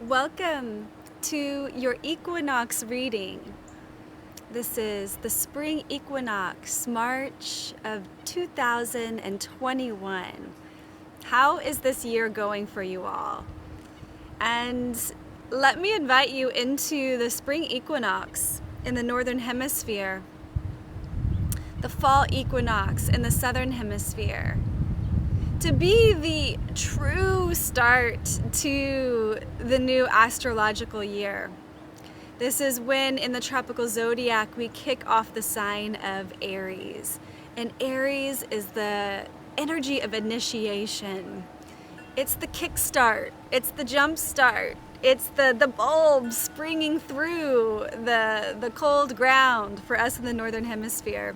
Welcome to your Equinox reading. This is the spring equinox, March of 2021. How is this year going for you all? And let me invite you into the spring equinox in the northern hemisphere, the fall equinox in the southern hemisphere, to be the true start to the new astrological year. This is when in the tropical zodiac we kick off the sign of Aries. And Aries is the energy of initiation. It's the kickstart, it's the jump start, it's the bulb springing through the cold ground for us in the northern hemisphere.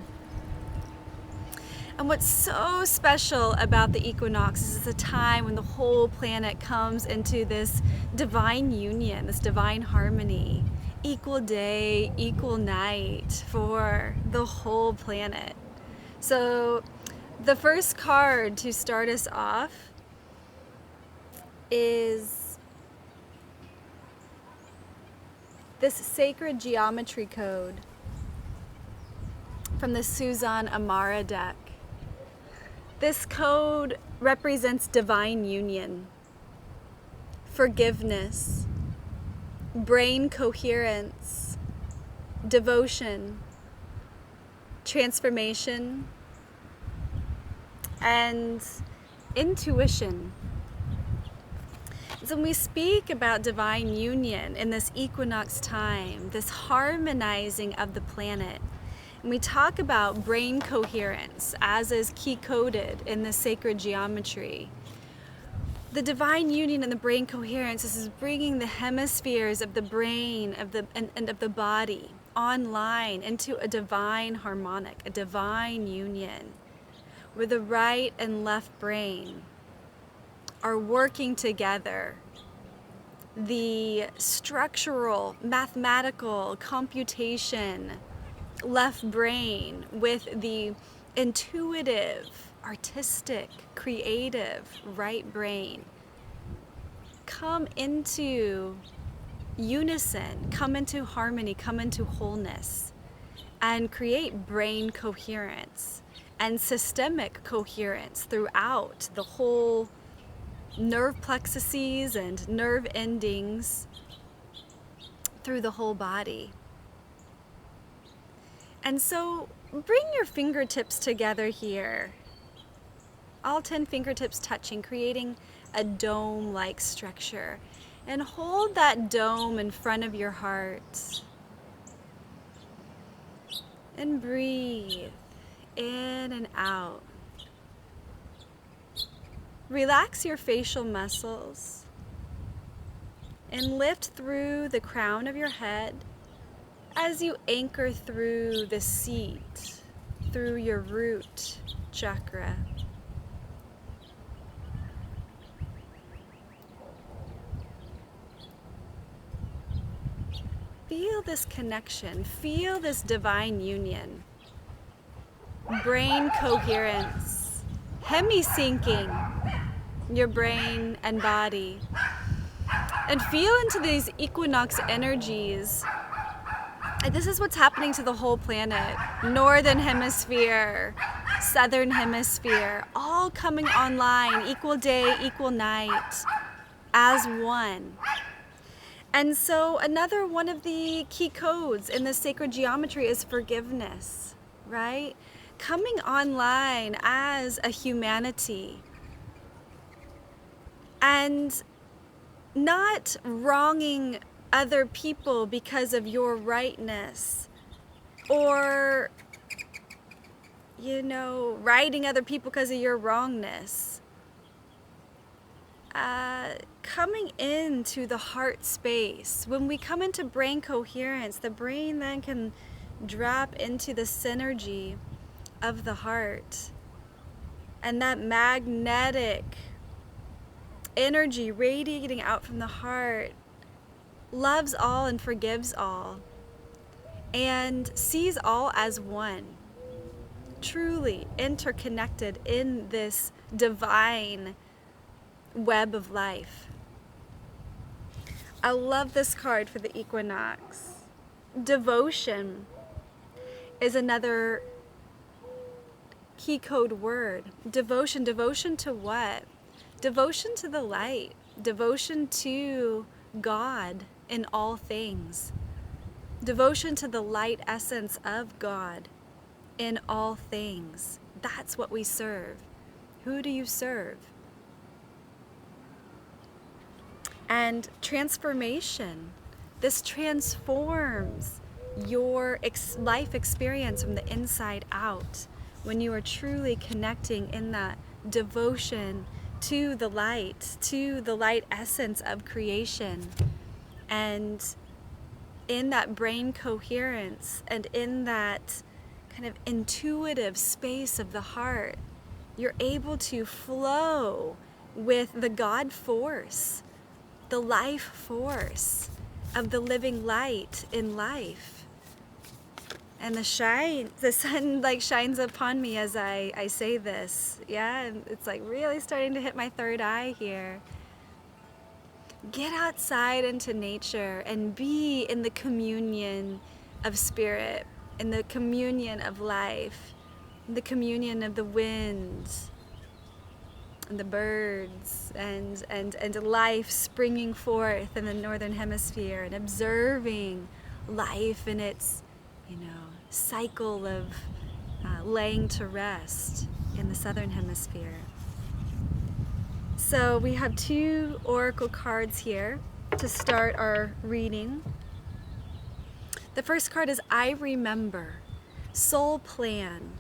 And what's so special about the equinox is it's a time when the whole planet comes into this divine union, this divine harmony. Equal day, equal night for the whole planet. So the first card to start us off is this sacred geometry code from the Susan Amara deck. This code represents divine union, forgiveness, brain coherence, devotion, transformation, and intuition. So when we speak about divine union in this equinox time, this harmonizing of the planet, and we talk about brain coherence, as is key-coded in the sacred geometry. The divine union and the brain coherence, this is bringing the hemispheres of the brain and of the body online into a divine harmonic, a divine union, where the right and left brain are working together. The structural, mathematical computation left brain with the intuitive, artistic, creative right brain come into unison, come into harmony, come into wholeness, and create brain coherence and systemic coherence throughout the whole nerve plexuses and nerve endings through the whole body. And so bring your fingertips together here. All 10 fingertips touching, creating a dome-like structure. And hold that dome in front of your heart. And breathe in and out. Relax your facial muscles. And lift through the crown of your head as you anchor through the seat, through your root chakra. Feel this connection, feel this divine union, brain coherence, hemi-syncing your brain and body, and feel into these equinox energies. And this is what's happening to the whole planet. Northern hemisphere, southern hemisphere, all coming online, equal day, equal night, as one. And so another one of the key codes in the sacred geometry is forgiveness, right? Coming online as a humanity and not wronging other people because of your rightness, or righting other people because of your wrongness. Coming into the heart space. When we come into brain coherence, the brain then can drop into the synergy of the heart, and that magnetic energy radiating out from the heart loves all and forgives all and sees all as one, truly interconnected in this divine web of life. I love this card for the equinox. Devotion is another key code word. Devotion. Devotion to what? Devotion to the light. Devotion to God in all things. Devotion to the light essence of God in all things. That's what we serve. Who do you serve? And transformation. This transforms your life experience from the inside out when you are truly connecting in that devotion to the light essence of creation. And in that brain coherence and in that kind of intuitive space of the heart, you're able to flow with the God force, the life force of the living light in life. And the sun like shines upon me as I say this. Yeah, it's like really starting to hit my third eye here. Get outside into nature and be in the communion of spirit, in the communion of life, in the communion of the winds and the birds and life springing forth in the northern hemisphere, and observing life in its cycle of laying to rest in the southern hemisphere. So we have 2 oracle cards here to start our reading. The first card is I Remember, Soul Plan,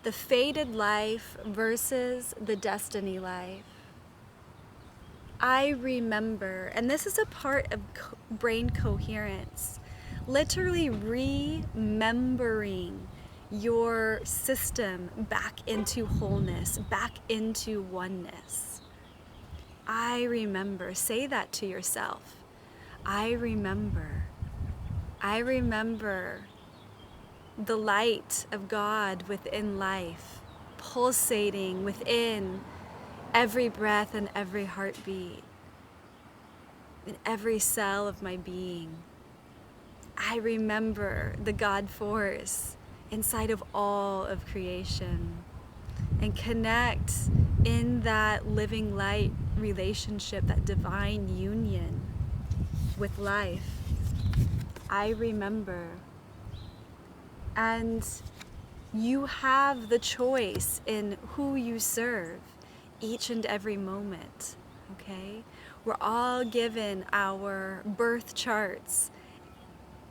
the fated life versus the destiny life. I remember, and this is a part of brain coherence, literally remembering your system back into wholeness, back into oneness. I remember. Say that to yourself. I remember. I remember the light of God within life, pulsating within every breath and every heartbeat, in every cell of my being. I remember the God force inside of all of creation, and connect in that living light relationship, that divine union with life. I remember. And you have the choice in who you serve each and every moment, okay? We're all given our birth charts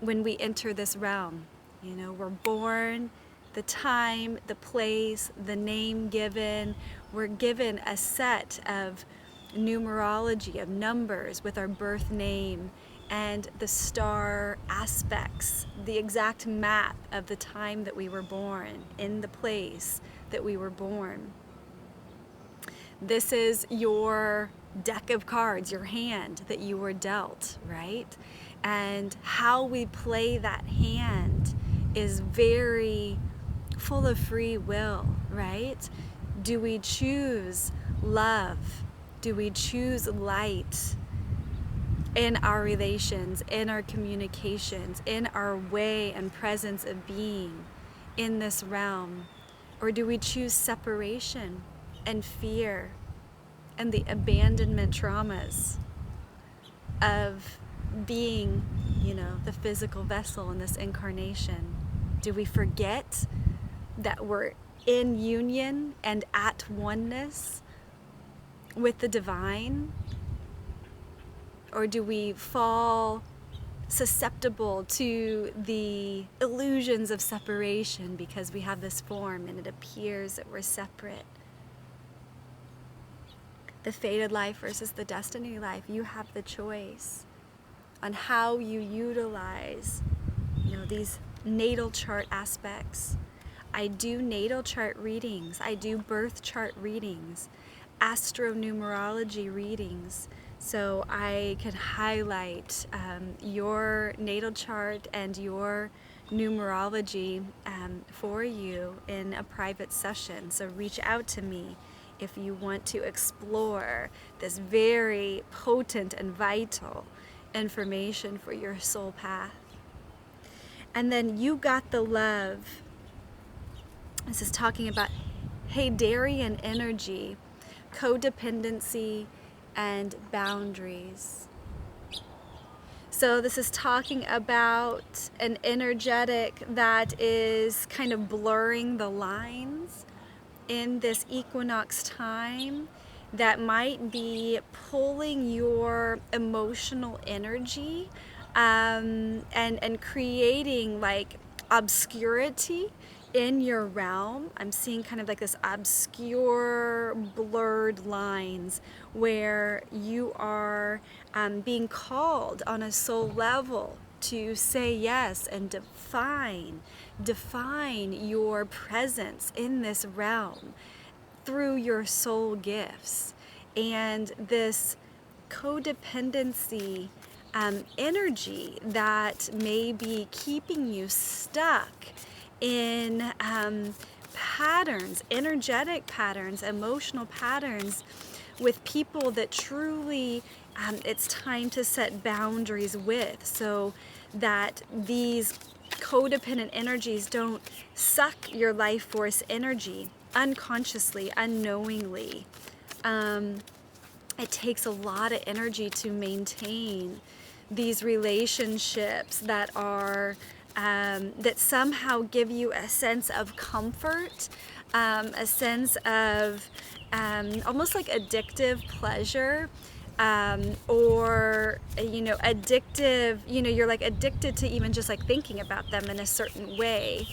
when we enter this realm. We're born, the time, the place, the name given. We're given a set of numerology, of numbers with our birth name and the star aspects, the exact map of the time that we were born, in the place that we were born. This is your deck of cards, your hand that you were dealt, right? And how we play that hand is very full of free will, right? Do we choose love? Do we choose light in our relations, in our communications, in our way and presence of being in this realm? Or do we choose separation and fear and the abandonment traumas of being, the physical vessel in this incarnation? Do we forget that we're in union and at oneness with the divine? Or do we fall susceptible to the illusions of separation because we have this form and it appears that we're separate? The fated life versus the destiny life. You have the choice on how you utilize, these natal chart aspects. I do natal chart readings. I do birth chart readings, AstroNumerology readings. So I can highlight your natal chart and your numerology for you in a private session. So reach out to me if you want to explore this very potent and vital information for your soul path. And then you got the love. This is talking about Hadarian energy, codependency, and boundaries. So this is talking about an energetic that is kind of blurring the lines in this equinox time, that might be pulling your emotional energy and creating like obscurity in your realm. I'm seeing kind of like this obscure, blurred lines where you are being called on a soul level to say yes and define your presence in this realm through your soul gifts. And this codependency energy that may be keeping you stuck in patterns, energetic patterns, emotional patterns with people that truly it's time to set boundaries with, so that these codependent energies don't suck your life force energy unconsciously, unknowingly. It takes a lot of energy to maintain these relationships that are that somehow give you a sense of comfort, a sense of almost like addictive pleasure, or addictive, you're like addicted to even just like thinking about them in a certain way,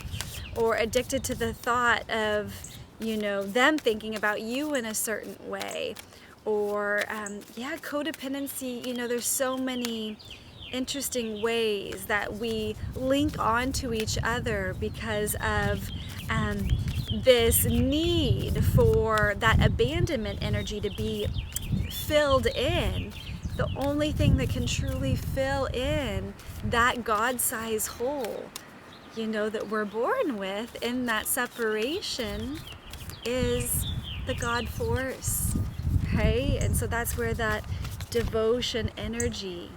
or addicted to the thought of them thinking about you in a certain way, or codependency. There's so many interesting ways that we link on to each other because of this need for that abandonment energy to be filled in. The only thing that can truly fill in that God-sized hole, that we're born with in that separation, is the God force, right? And so that's where that devotion energy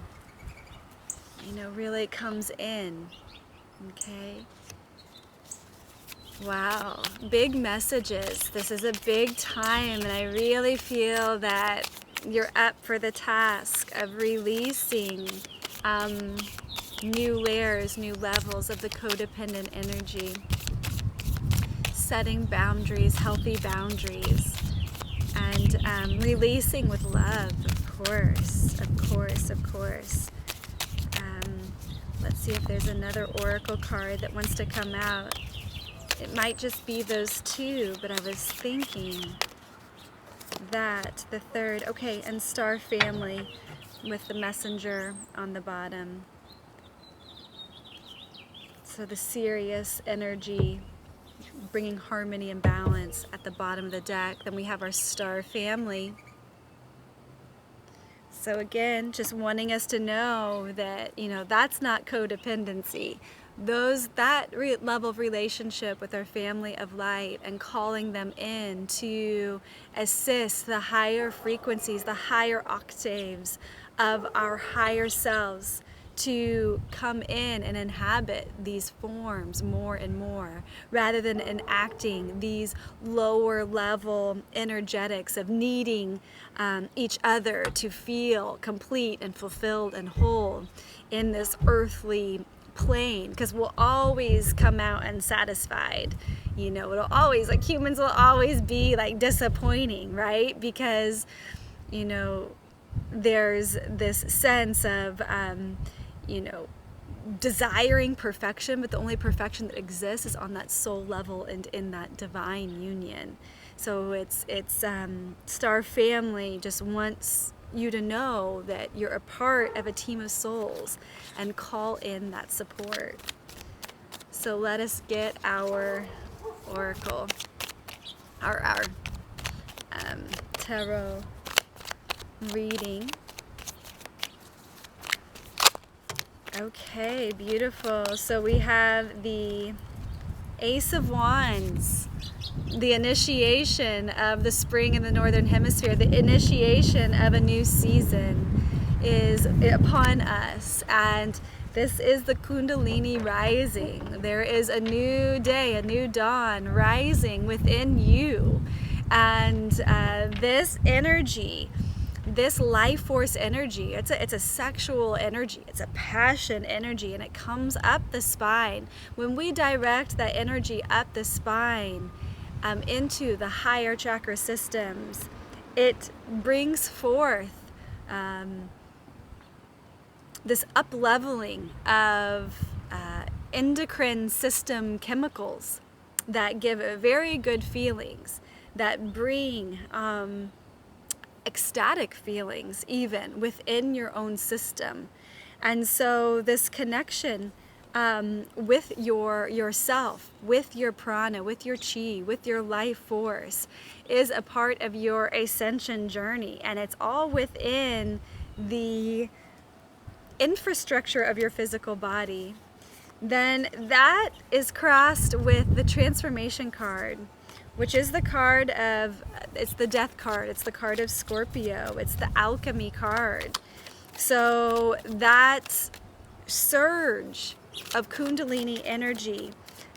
really comes in. Okay. Wow, big messages. This is a big time, and I really feel that you're up for the task of releasing new layers, new levels of the codependent energy, setting boundaries, healthy boundaries, and releasing with love, of course. Let's see if there's another oracle card that wants to come out. It might just be those two, but I was thinking that the third, okay, and Star Family with the messenger on the bottom. So the serious energy, bringing harmony and balance at the bottom of the deck. Then we have our Star Family. So again, just wanting us to know that, that's not codependency. That level of relationship with our family of light, and calling them in to assist the higher frequencies, the higher octaves of our higher selves, to come in and inhabit these forms more and more, rather than enacting these lower level energetics of needing each other to feel complete and fulfilled and whole in this earthly plane, because we'll always come out unsatisfied. It'll always, like, humans will always be like disappointing, right? Because there's this sense of desiring perfection, but the only perfection that exists is on that soul level and in that divine union. So it's Star Family just wants you to know that you're a part of a team of souls, and call in that support. So let us get our oracle, our tarot reading. Okay, beautiful. So we have the Ace of Wands, the initiation of the spring in the Northern Hemisphere, the initiation of a new season. is upon us, and this is the Kundalini rising. There is a new day, a new dawn rising within you, and this energy, this life force energy, it's a sexual energy, it's a passion energy, and it comes up the spine. When we direct that energy up the spine into the higher chakra systems, it brings forth this up-leveling of endocrine system chemicals that give very good feelings, that bring ecstatic feelings even within your own system. And so this connection with yourself, with your prana, with your chi, with your life force is a part of your ascension journey, and it's all within the infrastructure of your physical body. Then that is crossed with the transformation card, which is the card of, it's the death card, it's the card of Scorpio, it's the alchemy card. So that surge of Kundalini energy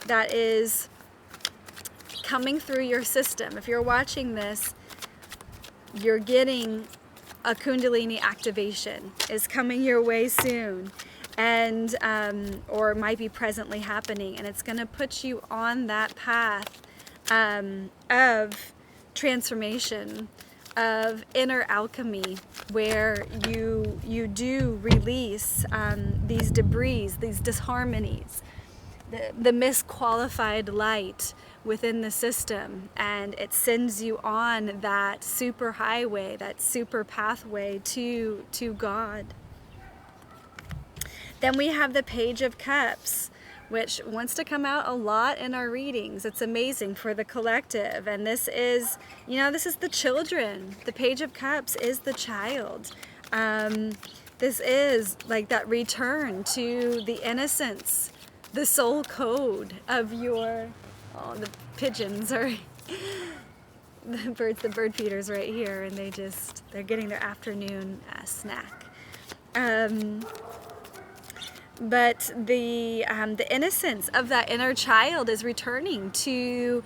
that is coming through your system. If you're watching this, you're getting a Kundalini activation is coming your way soon, and or might be presently happening, and it's going to put you on that path of transformation, of inner alchemy, where you do release these debris, these disharmonies, the misqualified light within the system, and it sends you on that super highway, that super pathway to God. Then we have the Page of Cups, which wants to come out a lot in our readings. It's amazing for the collective, and this is, this is the children. The Page of Cups is the child. This is like that return to the innocence, the soul code of your, the pigeons are, the bird feeders right here, and they're getting their afternoon snack. But the innocence of that inner child is returning to,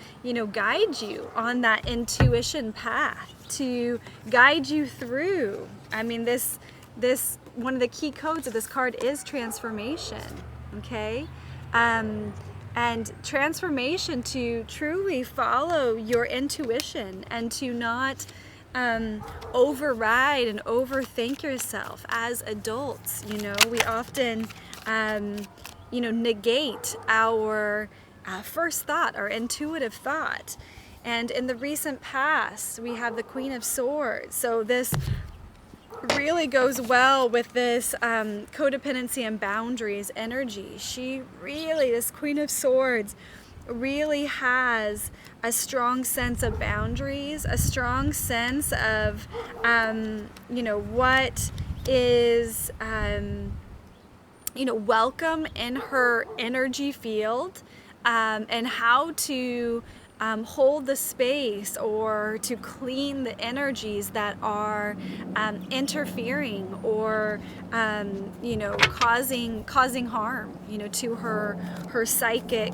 guide you on that intuition path, to guide you through. I mean, this one of the key codes of this card is transformation, okay? And transformation to truly follow your intuition and to not override and overthink yourself. As adults, we often negate our first thought, our intuitive thought. And in the recent past, we have the Queen of Swords. So this really goes well with this codependency and boundaries energy. This Queen of Swords really has a strong sense of boundaries, a strong sense of, what is, welcome in her energy field, and how to hold the space or to clean the energies that are interfering or causing harm to her psychic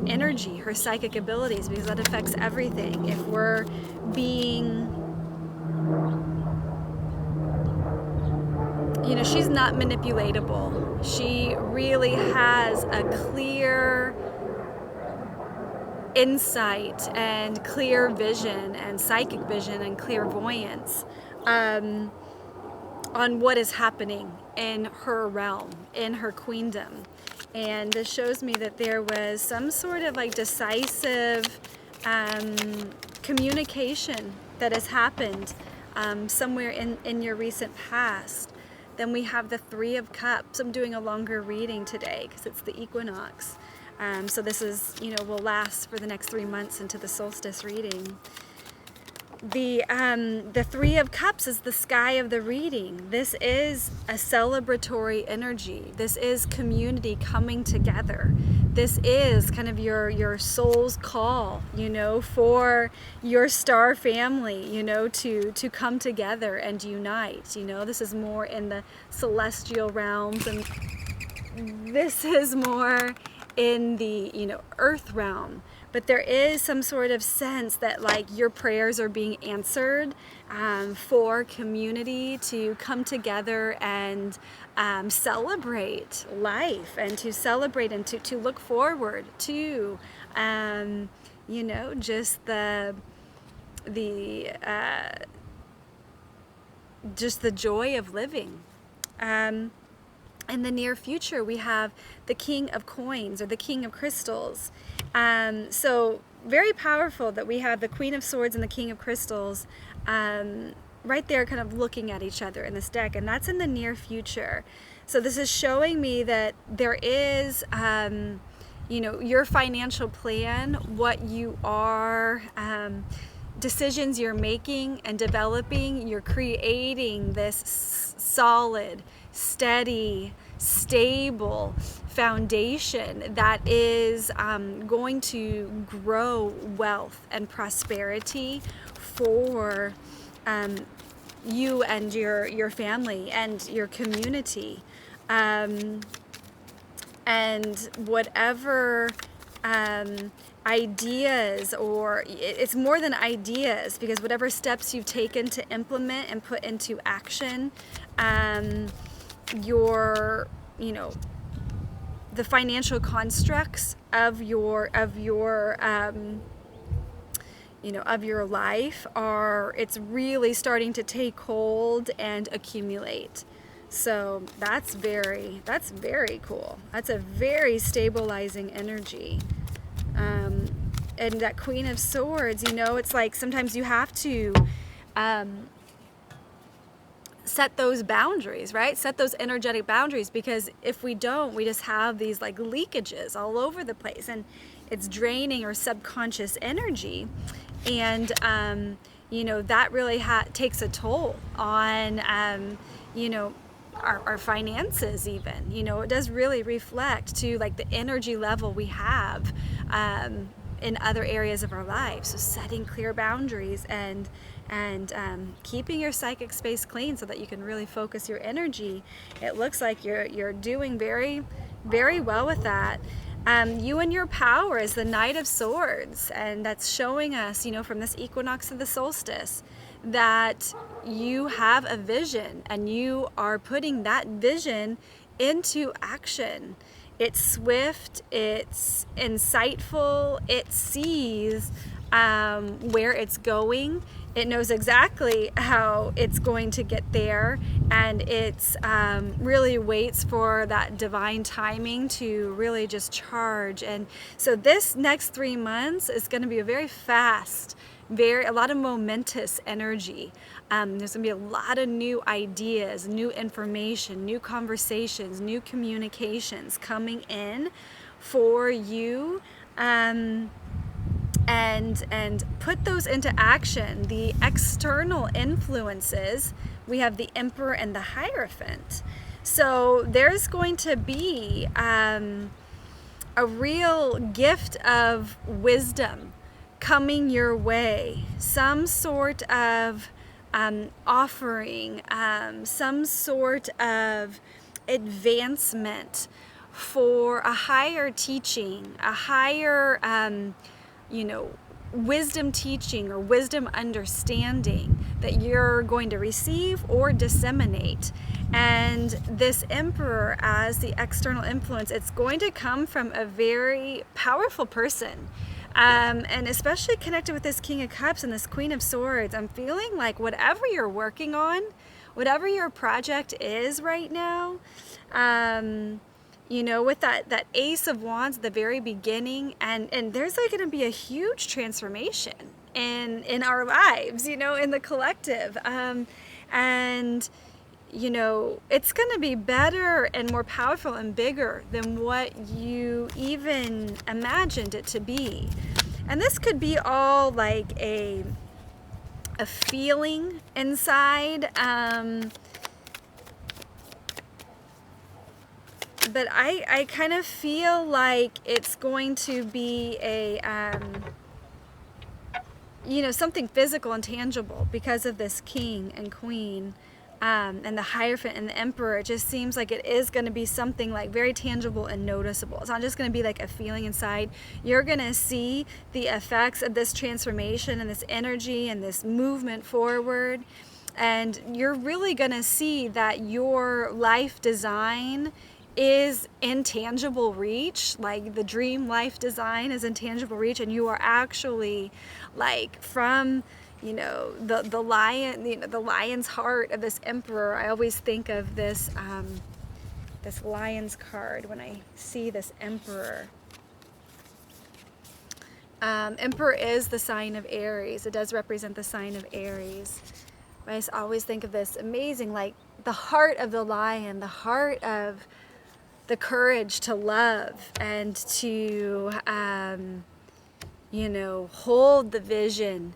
energy, her psychic abilities, because that affects everything. If we're being, she's not manipulatable. She really has a clear insight and clear vision and psychic vision and clairvoyance on what is happening in her realm, in her queendom. And this shows me that there was some sort of decisive communication that has happened somewhere in your recent past. Then we have the Three of Cups. I'm doing a longer reading today because it's the equinox. So this is, will last for the next 3 months into the solstice reading. The Three of Cups is the sky of the reading. This is a celebratory energy. This is community coming together. this is kind of your soul's call, you know, for your star family, you know, to come together and unite. You know, this is more in the celestial realms, and this is more in the, you know, earth realm. But there is some sort of sense that like your prayers are being answered for community to come together and celebrate life, and to celebrate and to look forward to, you know, just the joy of living. In the near future, we have the King of Coins, or the King of Crystals. So very powerful that we have the Queen of Swords and the King of Crystals right there kind of looking at each other in this deck, and that's in the near future. So this is showing me that there is, you know, your financial plan, what you are, decisions you're making and developing, you're creating this solid, steady, stable foundation that is going to grow wealth and prosperity for you and your family and your community, and whatever ideas, or it's more than ideas, because whatever steps you've taken to implement and put into action, your, you know, the financial constructs of your you know, of your life it's really starting to take hold and accumulate. So that's very cool. That's a very stabilizing energy. And that Queen of Swords, you know, it's like sometimes you have to set those boundaries, right? Set those energetic boundaries, because if we don't, we just have these like leakages all over the place, and it's draining our subconscious energy. And you know, that really takes a toll on you know, our finances even. You know, it does really reflect to like the energy level we have in other areas of our lives. So setting clear boundaries and keeping your psychic space clean so that you can really focus your energy. It looks like you're doing very, very well with that. You and your power is the Knight of Swords, and that's showing us, you know, from this equinox to the solstice, that you have a vision and you are putting that vision into action. It's swift, it's insightful, it sees where it's going. It knows exactly how it's going to get there, and it's really waits for that divine timing to really just charge. And so this next 3 months is going to be a very fast, a lot of momentous energy. There's going to be a lot of new ideas, new information, new conversations, new communications coming in for you. And put those into action. The external influences, we have the Emperor and the Hierophant. So there's going to be a real gift of wisdom coming your way, some sort of offering, some sort of advancement for a higher teaching, a higher you know, wisdom teaching or wisdom understanding that you're going to receive or disseminate. And this Emperor, as the external influence, it's going to come from a very powerful person. And especially connected with this King of Cups and this Queen of Swords, I'm feeling like whatever you're working on, whatever your project is right now, you know, with that Ace of Wands at the very beginning, and there's like going to be a huge transformation in our lives, you know, in the collective, and you know, it's going to be better and more powerful and bigger than what you even imagined it to be. And this could be all like a feeling inside, but I kind of feel like it's going to be a, something physical and tangible because of this king and queen, and the Hierophant and the Emperor. It just seems like it is going to be something like very tangible and noticeable. It's not just going to be like a feeling inside. You're going to see the effects of this transformation and this energy and this movement forward. And you're really going to see that your life design is in tangible reach, like the dream life design is in tangible reach, and you are actually like from the lion, the lion's heart of this Emperor. I always think of this this lion's card when I see this Emperor. Emperor is the sign of Aries. It does represent the sign of Aries. I just always think of this amazing, like the heart of the lion, the heart of the courage to love and to, hold the vision,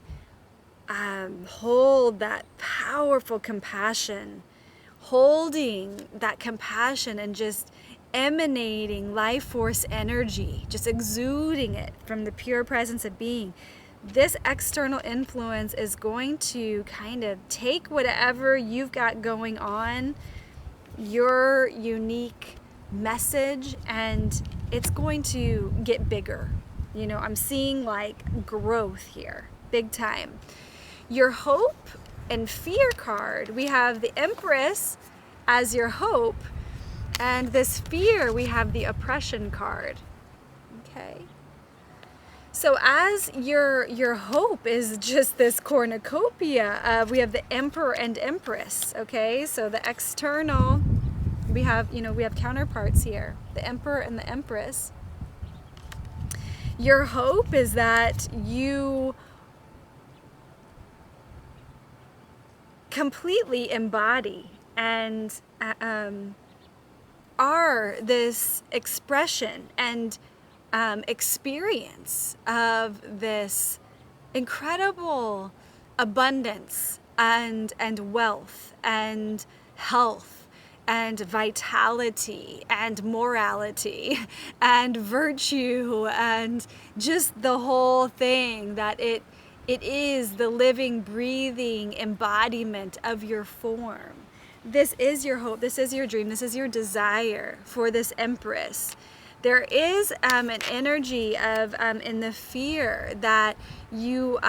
hold that powerful compassion, holding that compassion and just emanating life force energy, just exuding it from the pure presence of being. This external influence is going to kind of take whatever you've got going on, your unique message, and it's going to get bigger. I'm seeing like growth here, big time. Your hope and fear card, we have the Empress as your hope, and this fear, we have the oppression card. Okay. So as your hope is just this cornucopia of, we have the Emperor and Empress, okay? So the external, we have counterparts here, the Emperor and the Empress. Your hope is that you completely embody and are this expression and experience of this incredible abundance and wealth and health and vitality and morality and virtue and just the whole thing, that it is the living, breathing embodiment of your form. This is your hope, this is your dream, this is your desire for this Empress. There is an energy of, in the fear, that you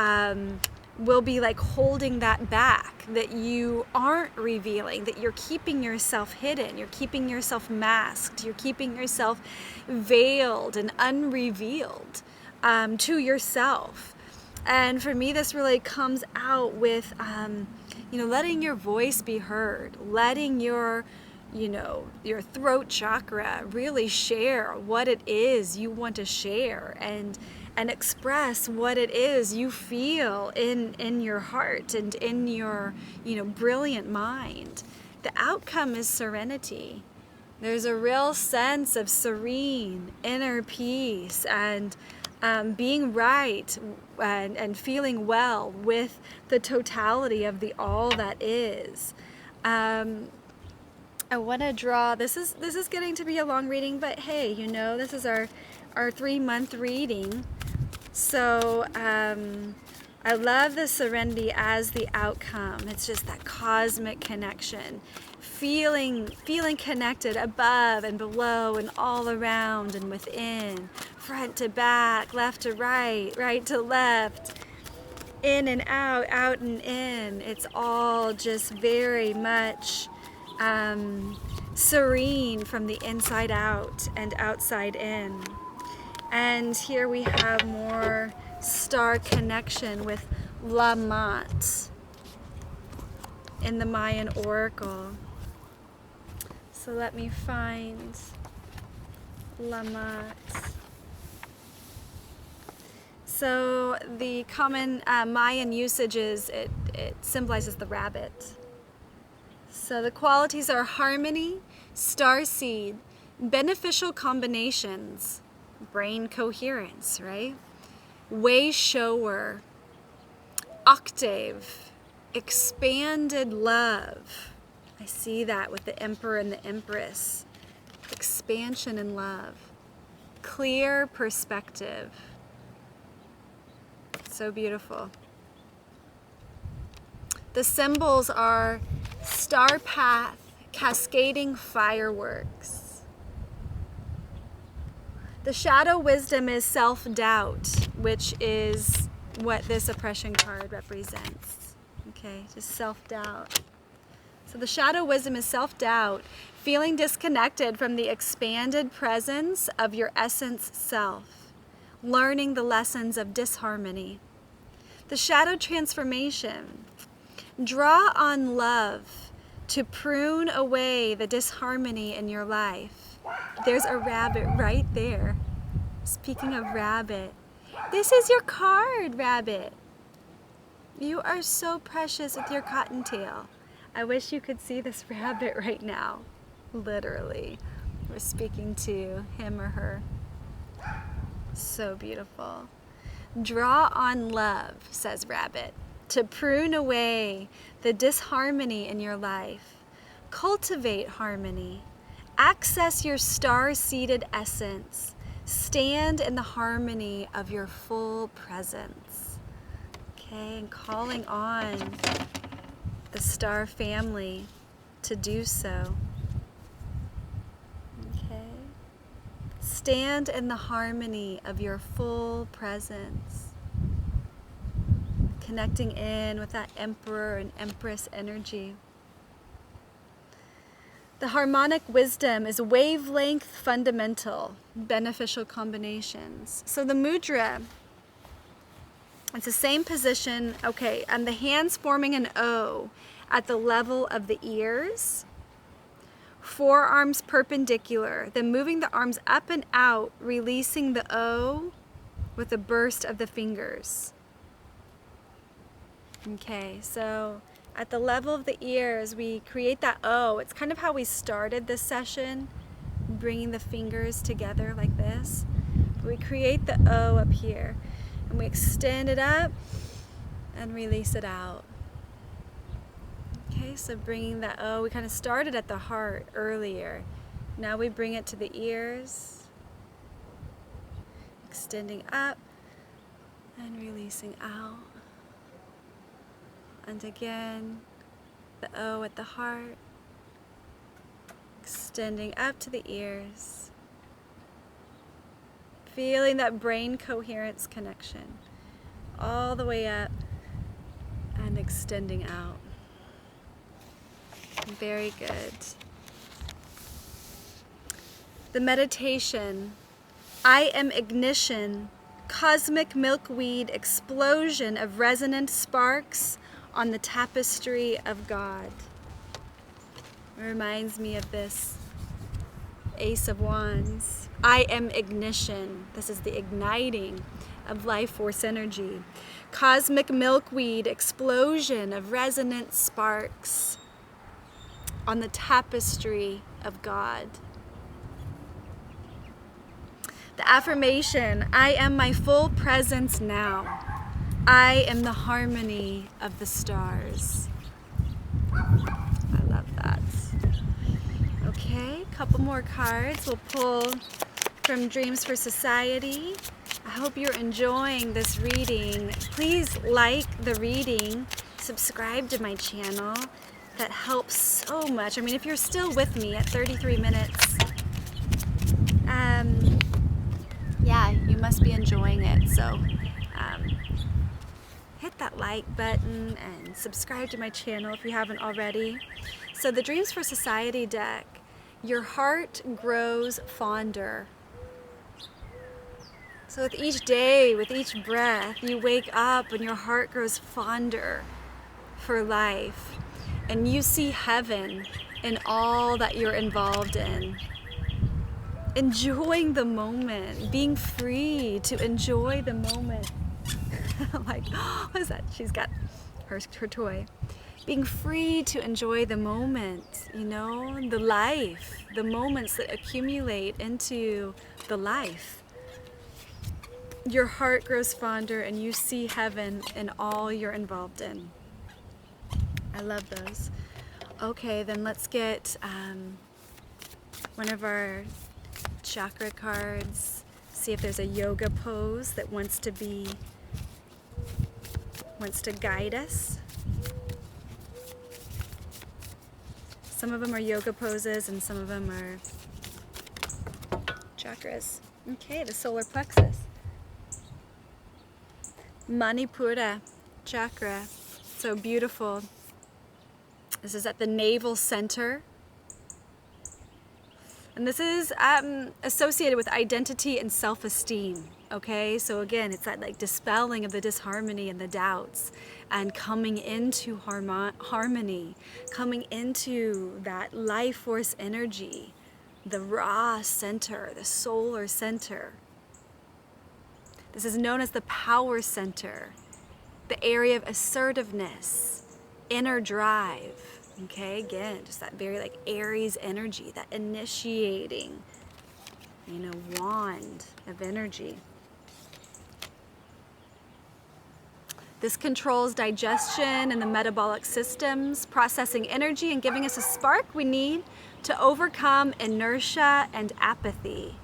will be like holding that back, that you aren't revealing, that you're keeping yourself hidden, you're keeping yourself masked, you're keeping yourself veiled and unrevealed to yourself. And for me, this really comes out with, letting your voice be heard, letting your throat chakra really share what it is you want to share, and express what it is you feel in your heart and in your, brilliant mind. The outcome is serenity. There's a real sense of serene inner peace and being right and feeling well with the totality of the all that is. I want to draw, this is getting to be a long reading, but hey, this is our 3-month reading. So I love the serenity as the outcome. It's just that cosmic connection, feeling connected above and below and all around and within, front to back, left to right, right to left, in and out, out and in. It's all just very much serene from the inside out and outside in. And here we have more star connection with Lamat in the Mayan Oracle. So let me find Lamat. So the common Mayan usage is, it symbolizes the rabbit. So the qualities are harmony, starseed, beneficial combinations, brain coherence, right? Way shower, octave, expanded love. I see that with the Emperor and the Empress. expansion and love. Clear perspective. So beautiful. The symbols are star path, cascading fireworks. The shadow wisdom is self-doubt, which is what this oppression card represents. Okay, just self-doubt. So the shadow wisdom is self-doubt, feeling disconnected from the expanded presence of your essence self, learning the lessons of disharmony. The shadow transformation, draw on love to prune away the disharmony in your life. There's a rabbit right there. Speaking of rabbit, this is your card, rabbit. You are so precious with your cottontail. I wish you could see this rabbit right now. Literally. We're speaking to him or her. So beautiful. Draw on love, says rabbit, to prune away the disharmony in your life. Cultivate harmony. Access your star-seated essence. Stand in the harmony of your full presence. Okay, and calling on the star family to do so. Okay. Stand in the harmony of your full presence. Connecting in with that Emperor and Empress energy. The harmonic wisdom is wavelength fundamental, beneficial combinations. So the mudra, it's the same position, okay, and the hands forming an O at the level of the ears, forearms perpendicular, then moving the arms up and out, releasing the O with a burst of the fingers. Okay, so at the level of the ears, we create that O. It's kind of how we started this session, bringing the fingers together like this. We create the O up here, and we extend it up and release it out. Okay, so bringing that O, we kind of started at the heart earlier. Now we bring it to the ears, extending up and releasing out. And again, the O at the heart, extending up to the ears, feeling that brain coherence connection all the way up and extending out. Very good. The meditation, I am ignition, cosmic milkweed explosion of resonant sparks on the tapestry of God. It reminds me of this Ace of Wands. I am ignition. This is the igniting of life force energy. Cosmic milkweed explosion of resonant sparks on the tapestry of God. The affirmation, I am my full presence now. I am the harmony of the stars. I love that. Okay, a couple more cards. We'll pull from Dreams for Society. I hope you're enjoying this reading. Please like the reading, subscribe to my channel. That helps so much. I mean, if you're still with me at 33 minutes, yeah, you must be enjoying it. So hit that like button and subscribe to my channel if you haven't already. So the Dreams for Society deck, your heart grows fonder. So with each day, with each breath, you wake up and your heart grows fonder for life. And you see heaven in all that you're involved in. Enjoying the moment, being free to enjoy the moment. Like, what is that? She's got her toy. Being free to enjoy the moment, you know, the life, the moments that accumulate into the life. Your heart grows fonder and you see heaven in all you're involved in. I love those. Okay, then let's get one of our chakra cards. See if there's a yoga pose that wants to guide us. Some of them are yoga poses and some of them are chakras. Okay, the solar plexus. Manipura chakra, so beautiful. This is at the navel center. And this is associated with identity and self-esteem, okay? So again, it's that like dispelling of the disharmony and the doubts and coming into harmony, coming into that life force energy, the raw center, the solar center. This is known as the power center, the area of assertiveness, inner drive. Okay, again, just that very like Aries energy, that initiating, wand of energy. This controls digestion and the metabolic systems, processing energy and giving us a spark we need to overcome inertia and apathy.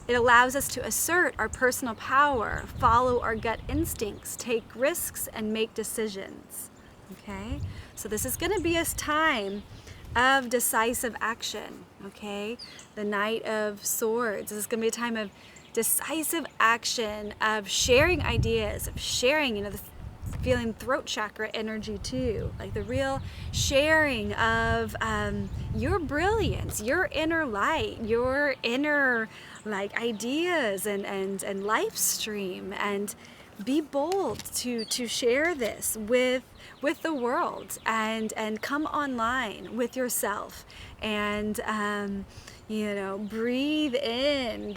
It allows us to assert our personal power, follow our gut instincts, take risks, and make decisions. Okay, so this is going to be a time of decisive action. Okay, the Knight of Swords. This is going to be a time of decisive action, of sharing ideas, of sharing, the feeling throat chakra energy too, like the real sharing of your brilliance, your inner light, your inner like ideas and life stream, and be bold to share this with the world and come online with yourself and breathe in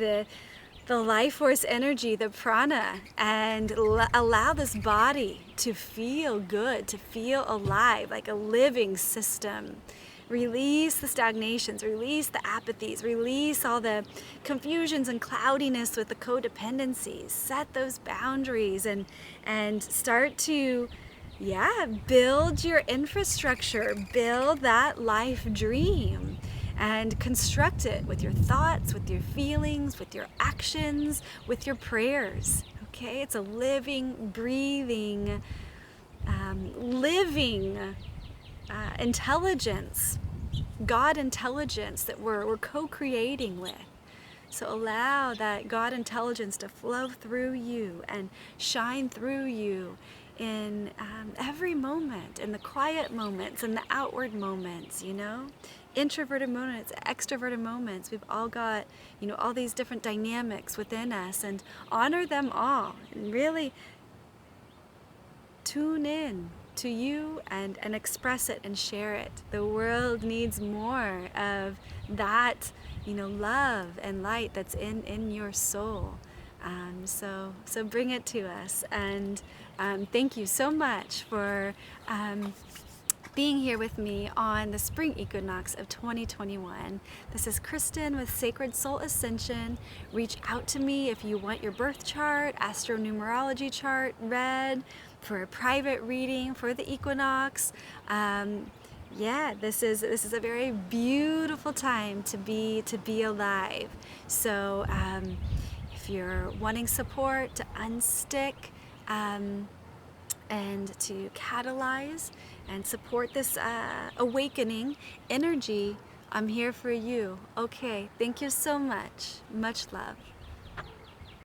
the life force energy, the prana, and allow this body to feel good, to feel alive, like a living system. Release the stagnations, release the apathies, release all the confusions and cloudiness with the codependencies. Set those boundaries and start to, build your infrastructure, build that life dream. And construct it with your thoughts, with your feelings, with your actions, with your prayers. Okay, it's a living, breathing, intelligence, God intelligence that we're co-creating with. So allow that God intelligence to flow through you and shine through you in every moment, in the quiet moments, in the outward moments, introverted moments, extroverted moments. We've all got, all these different dynamics within us, and honor them all and really tune in to you and express it and share it. The world needs more of that, love and light that's in your soul. So bring it to us, and thank you so much for being here with me on the spring equinox of 2021. This is Kristen with Sacred Soul Ascension. Reach out to me if you want your birth chart, AstroNumerology chart read, for a private reading for the equinox. This is a very beautiful time to be alive. So if you're wanting support to unstick and to catalyze and support this awakening energy, I'm here for you. Okay, thank you so much. Much love.